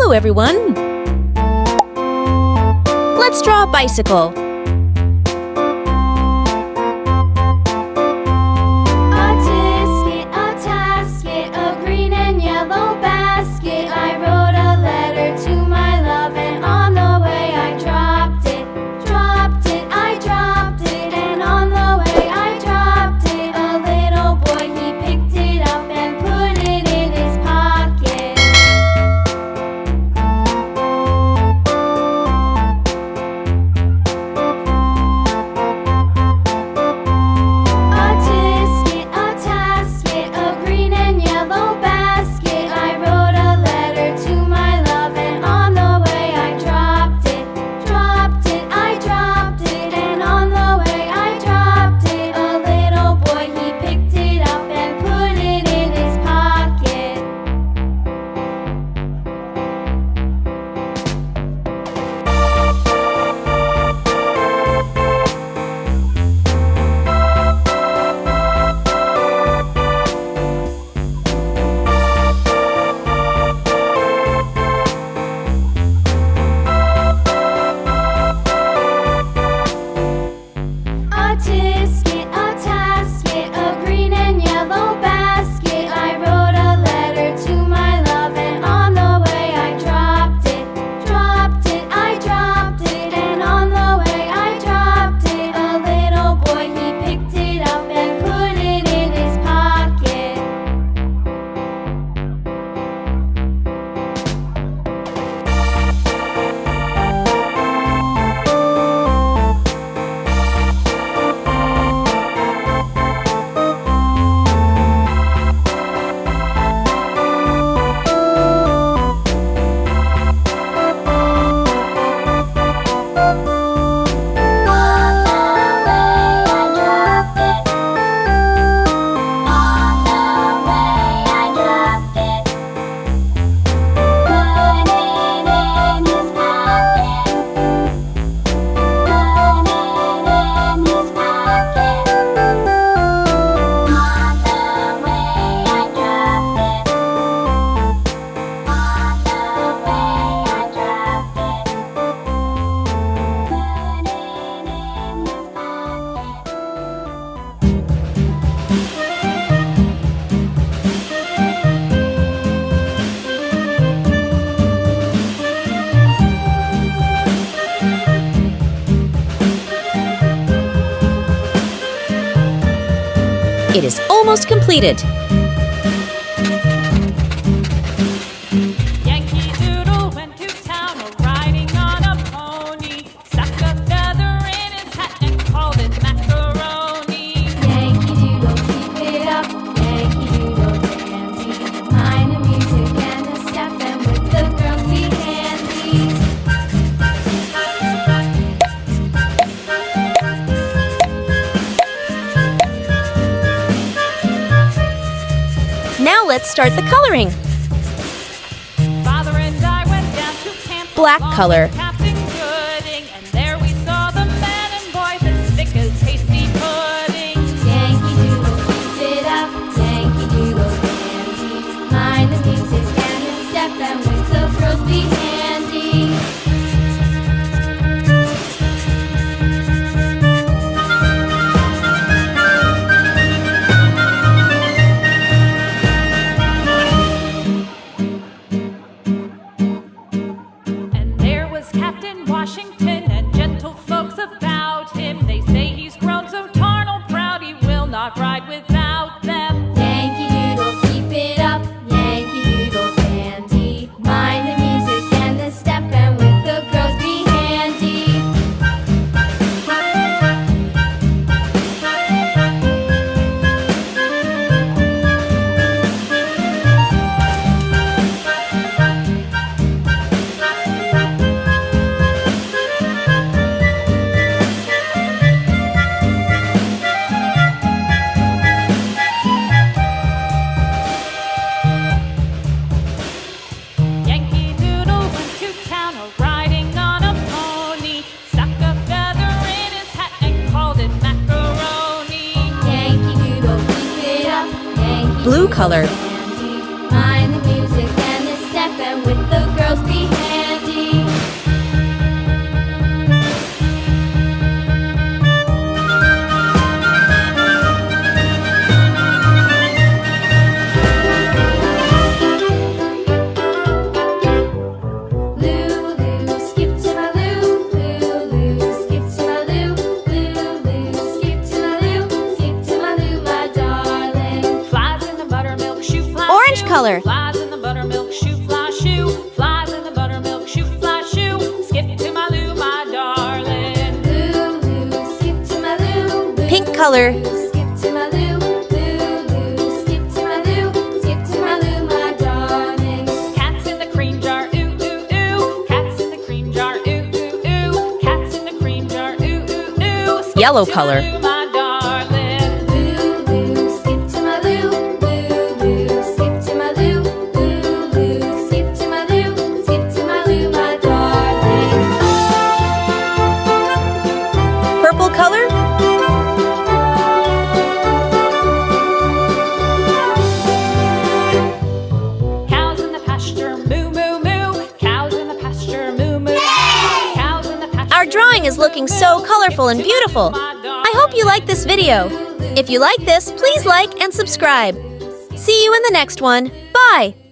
Hello, everyone! Let's draw a bicycle. A tasket, a green and yellow basket. I wrote a letter to my love, and on the way I dropped it. I dropped it, and on the way I dropped it. A little boy, he picked it up and put it in his pocket. A tasket, a green and yellow basket. I wrote a letter to my love, and on the way I dropped it. I dropped it, and on the way I dropped it. A little boy, he picked it up and put it in his pocket. A tasket, a green and yellow basket. I wrote a letter to my love, and on the way I dropped it. I dropped it, and on the way I dropped it. A little boy, he picked it up and put it in his pocket. It is almost completed. Yankee Doodle went to town riding on a pony. Stuck a feather in his hat and called it macaroni. Yankee Doodle, keep it up. Yankee Doodle dandy. Mind the music and the step, and with the girls be handy. Now let's start the coloring. Father and I went down to camp. Black along color. with Captain Gooding, and there we saw the men and boys as thick as hasty pudding. Yankee Doodle, keep it up. Yankee Doodle dandy. Mind the music and the step, and with the girls be handy. And there was Captain Washington and gentle folks about him. They say he's grown so tarnal proud he will not ride without them. Yankee Doodle, keep it up. Yankee Doodle dandy. Mind the music and the step, and with the girls be handy. Yankee Doodle went to town riding on a pony. Stuck a feather in his hat and called it macaroni. Yankee Doodle, keep it up. Yankee Blue color. Doodle dandy. Mind the music and the step, and with the girls be color. Flies in the buttermilk shoe, fly shoe. Flies in the buttermilk shoe, fly shoe. Skip to my Lou, my darling. Lou, skip to my Lou. Pink color. Skip to my Lou. Lou, skip to my Lou. Skip to my Lou, my darling. Cats in the cream jar, ooh, ooh, ooh. Cats in the cream jar, ooh, ooh, ooh. Cats in the cream jar, ooh, ooh, ooh. Skip Yellow to color. my Lou, my darling. Lou, skip to my Lou. Lou, skip to my Lou. Lou, skip to my Lou. Skip to my Lou, my darling. Purple color. Cows in the pasture, moo, moo, moo. Cows in the pasture, moo, moo, moo. Cows in the pasture. Our drawing is looking so colorful and beautiful. I hope you like this video. If you like this, please like and subscribe. See you in the next one. Bye!